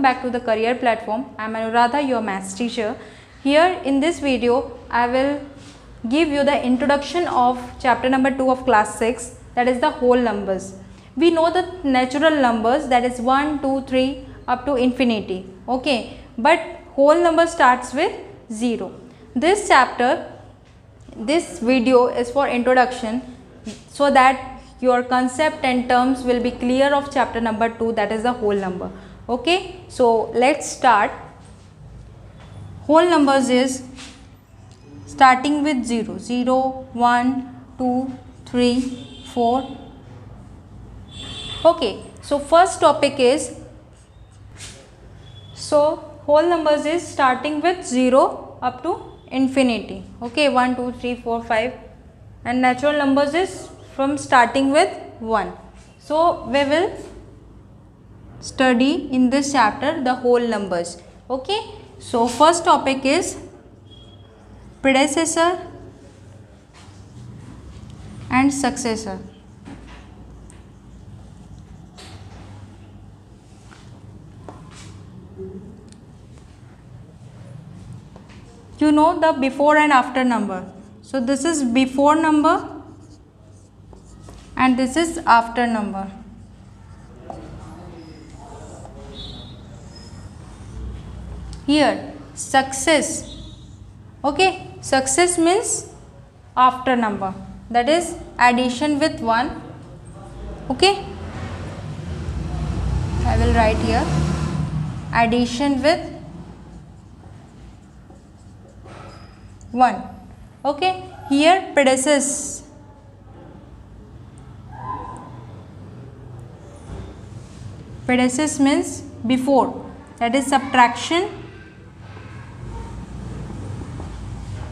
back to the career platform. I am Anuradha, your maths teacher. Here in this video, I will give you the introduction of chapter number 2 of class 6, that is the whole numbers. We know the natural numbers, that is 1, 2, 3 up to infinity. Okay, but whole number starts with 0. This chapter, this video is for introduction so that your concept and terms will be clear of chapter number 2, that is the whole number. Okay, so let's start. Whole numbers is starting with 0, 0, 1, 2, 3, 4. Okay, so first topic is, so whole numbers is starting with 0 up to infinity. Okay, 1, 2, 3, 4, 5, and natural numbers is from starting with 1. So we will study in this chapter the whole numbers. Okay, so first topic is predecessor and successor. You know the before and after number. So this is before number and this is after number. Here success. Okay, success means after number, that is addition with 1. Okay, I will write here addition with 1. Okay, here predecessor. Predecessor means before, that is subtraction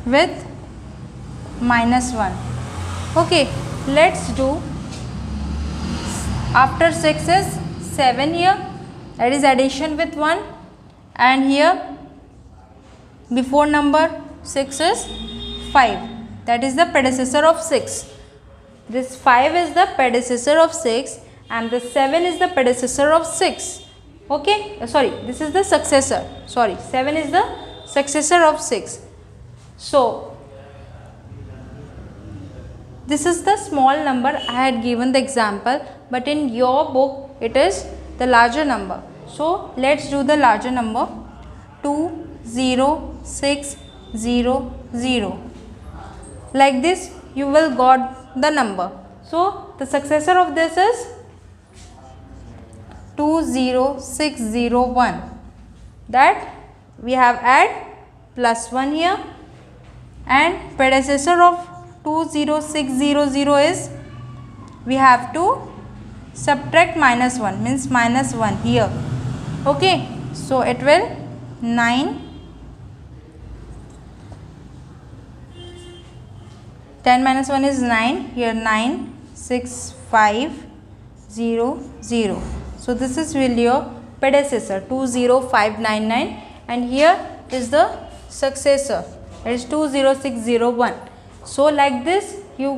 with -1. Okay, let's do after 6 is 7 here, that is addition with 1, and here before number 6 is 5, that is the predecessor of 6. This 5 is the predecessor of 6 and the 7 is the predecessor of 6. Okay, sorry, this is the successor. Sorry, 7 is the successor of 6. So this is the small number I had given the example, but in your book it is the larger number. So let's do the larger number. 2, 0, 6, 0, 0. Like this you will got the number. So the successor of this is 20601. That we have add +1 here, and predecessor of 20600 is we have to subtract -1, means -1 here. Okay, so it will 9, 10 minus 1 is 9, here 9, 6, 5, 0, 0. So this is will your predecessor 20599, and here is the successor, that is 20601. So like this you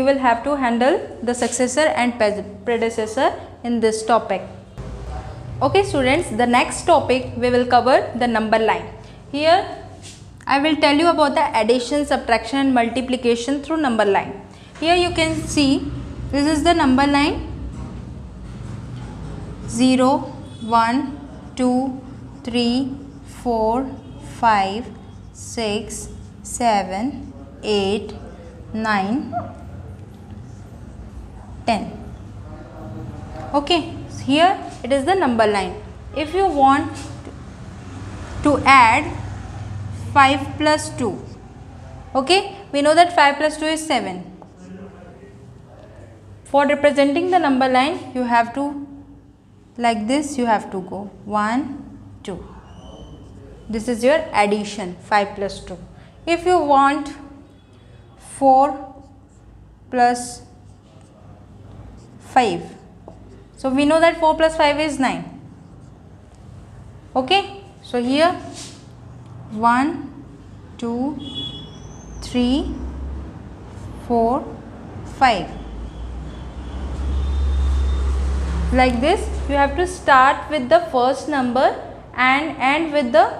will have to handle the successor and predecessor in this topic. Okay students, the next topic we will cover the number line. Here I will tell you about the addition, subtraction and multiplication through number line. Here you can see this is the number line 0, 1, 2, 3, 4, 5, 6, 7, 8, 9, 10. Okay, here it is the number line. If you want to add 5 plus 2, okay, we know that 5 plus 2 is 7. For representing the number line you have to, like this you have to go 1, 2. This is your addition, 5 plus 2. If you want 4 plus 5, so we know that 4 plus 5 is 9. Okay, so here 1, 2, 3, 4, 5. Like this, you have to start with the first number and end with the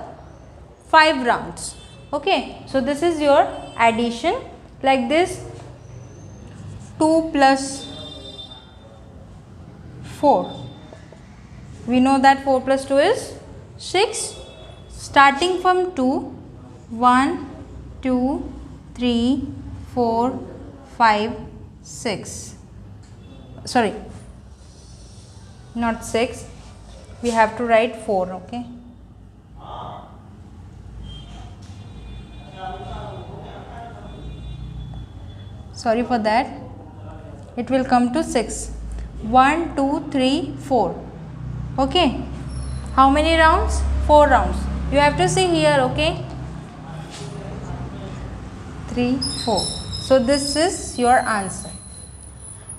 5 rounds. Okay, so this is your addition. Like this, 2 plus 4. We know that 4 plus 2 is 6. Starting from 2, 1, 2, 3, 4, 5, 6. Sorry, not 6. We have to write 4. Okay. Sorry for that. It will come to 6. 1, 2, 3, 4. Okay. How many rounds? 4 rounds. You have to see here. Okay. 3, 4. So this is your answer.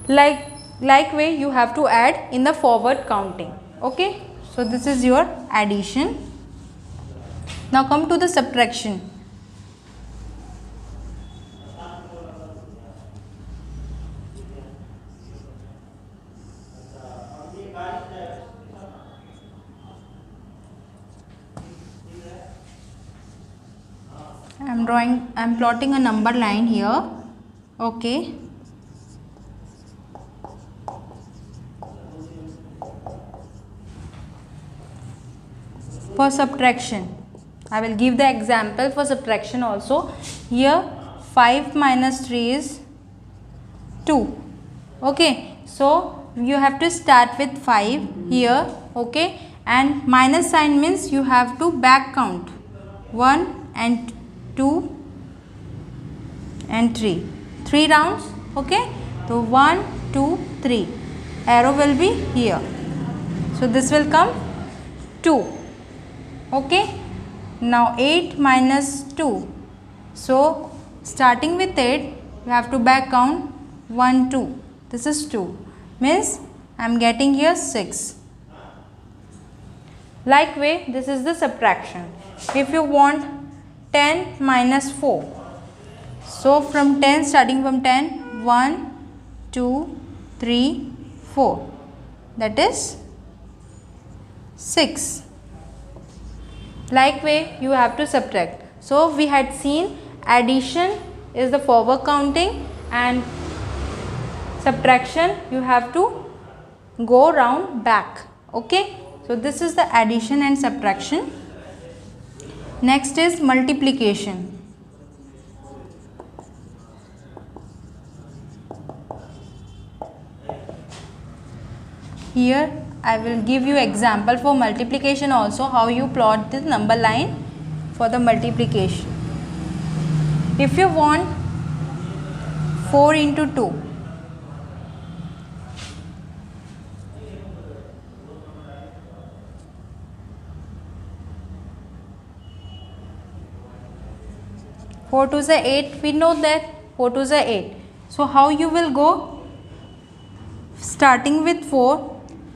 Like way you have to add in the forward counting. Okay. So this is your addition. Now come to the subtraction. I'm plotting a number line here. Okay. For subtraction, I will give the example for subtraction also. Here 5 minus 3 is 2. Okay, so you have to start with 5 here. Okay, and minus sign means you have to back count 1 and 2 and 3. 3 rounds. Okay, so 1, 2, 3. Arrow will be here. So this will come 2. Okay, now 8 minus 2. So starting with 8, you have to back count 1, 2. This is 2. Means I am getting here 6. Like way, this is the subtraction. If you want 10 minus 4. So from 10, starting from 10, 1, 2, 3, 4. That is 6. Like way you have to subtract. So we had seen addition is the forward counting and subtraction you have to go round back. Okay. So this is the addition and subtraction. Next is multiplication. Here I will give you example for multiplication also, how you plot this number line for the multiplication. If you want 4 into 2, four to the 8, we know that 4 to the 8. So how you will go? Starting with 4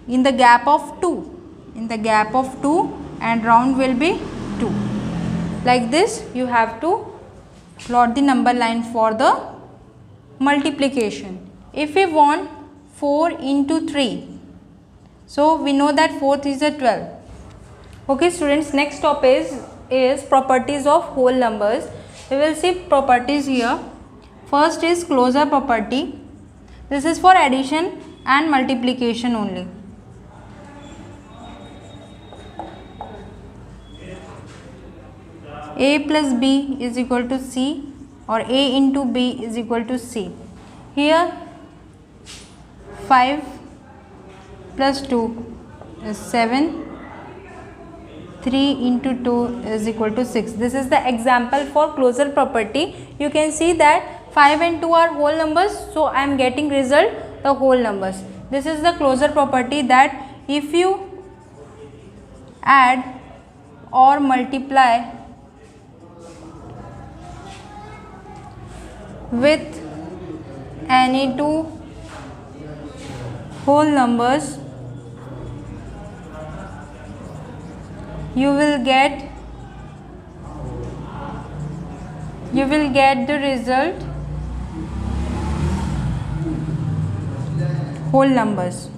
in the gap of 2. In the gap of 2 and round will be 2. Like this you have to plot the number line for the multiplication. If we want 4 into 3, so we know that 4th is a 12. Okay students, next topic is properties of whole numbers. We will see properties here. First is closure property. This is for addition and multiplication only. A plus B is equal to C, or A into B is equal to C. Here 5 plus 2 is 7. 3 into 2 is equal to 6. This is the example for closure property. You can see that 5 and 2 are whole numbers, so I am getting result the whole numbers. This is the closure property, that if you add or multiply with any two whole numbers, you will get the result whole numbers.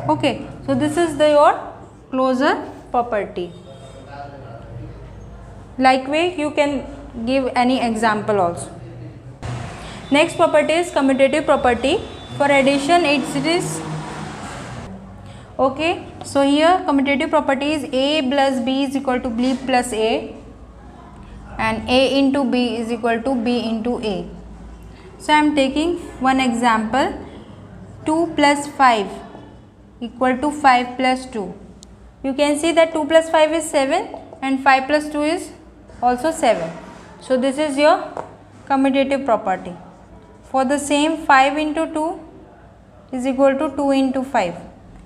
Okay, so this is your closure property. Likewise, you can give any example also. Next property is commutative property. For addition, it is okay. So here commutative property is A plus B is equal to B plus A, and A into B is equal to B into A. So I am taking one example. 2 plus 5 equal to 5 plus 2. You can see that 2 plus 5 is 7 and 5 plus 2 is also 7. So this is your commutative property. For the same, 5 into 2 is equal to 2 into 5.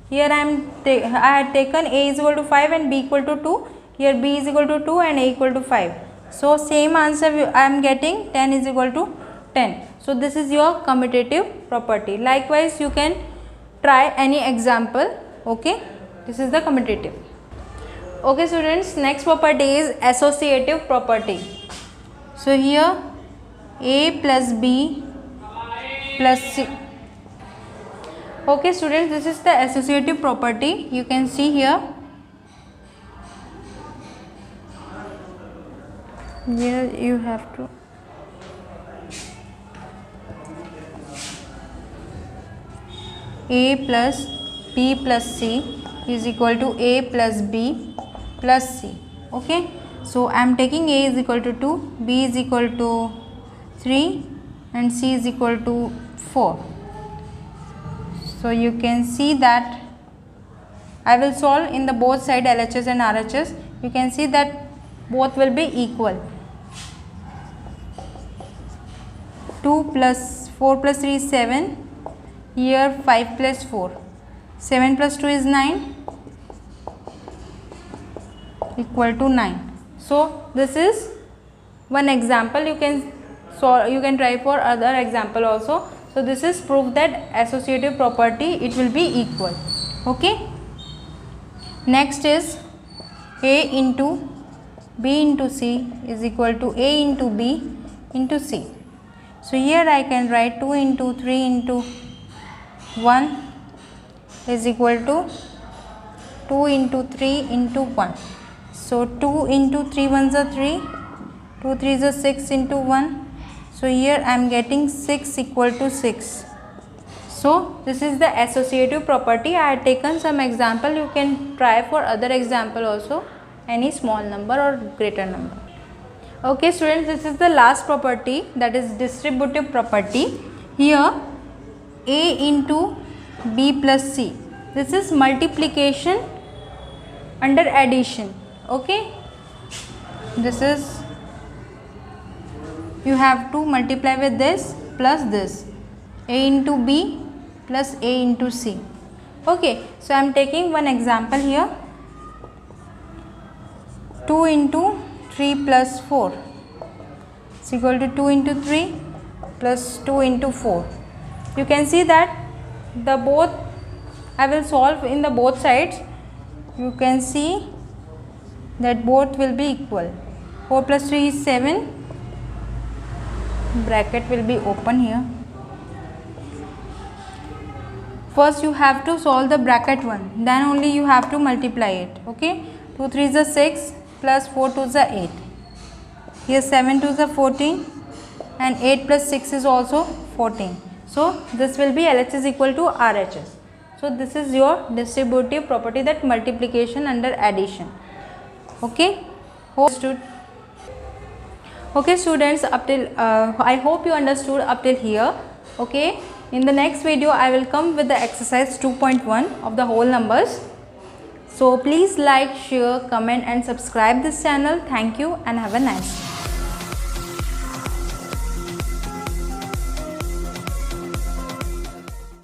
Here I had taken A is equal to 5 and B equal to 2. Here B is equal to 2 and A equal to 5. So same answer I am getting 10 is equal to 10. So this is your commutative property. Likewise, you can try any example. Okay, this is the commutative. Okay students, next property is associative property. So here A plus B plus C. Okay students, this is the associative property. You can see here. Here you have to A plus B plus C is equal to A plus B plus C. Okay, so I am taking A is equal to 2, B is equal to 3 and C is equal to 4. So you can see that I will solve in the both side LHS and RHS. You can see that both will be equal. 2 plus 4 plus 3 is 7. Here 5 plus 4. 7 plus 2 is 9 equal to 9. So this is one example. You can solve, you can try for other example also. So this is proof that associative property, it will be equal. Okay. Next is A into B into C is equal to A into B into C. So here I can write 2 into 3 into 1 is equal to 2 into 3 into 1. So 2 into 3 ones are 3, 2 3s are 6 into 1. So here I am getting 6 equal to 6. So this is the associative property. I had taken some example. You can try for other example also, any small number or greater number. Okay students, this is the last property, that is distributive property. Here A into B plus C. This is multiplication under addition. Okay, this is, you have to multiply with this plus this, A into B plus A into C. Okay, so I am taking one example here. 2 into 3 plus 4 is equal to 2 into 3 plus 2 into 4. You can see that the both, I will solve in the both sides. You can see that both will be equal. 4 plus 3 is 7. Bracket will be open here. First you have to solve the bracket one, then only you have to multiply it. Okay, 2 3s are 6 plus 4 2s are 8. Here 7 2s are 14 and 8 plus 6 is also 14. So this will be LHS equal to RHS. So this is your distributive property, that multiplication under addition. Okay, okay students, up till I hope you understood up till here. Okay, in the next video I will come with the exercise 2.1 of the whole numbers. So please like, share, comment and subscribe this channel. Thank you and have a nice day.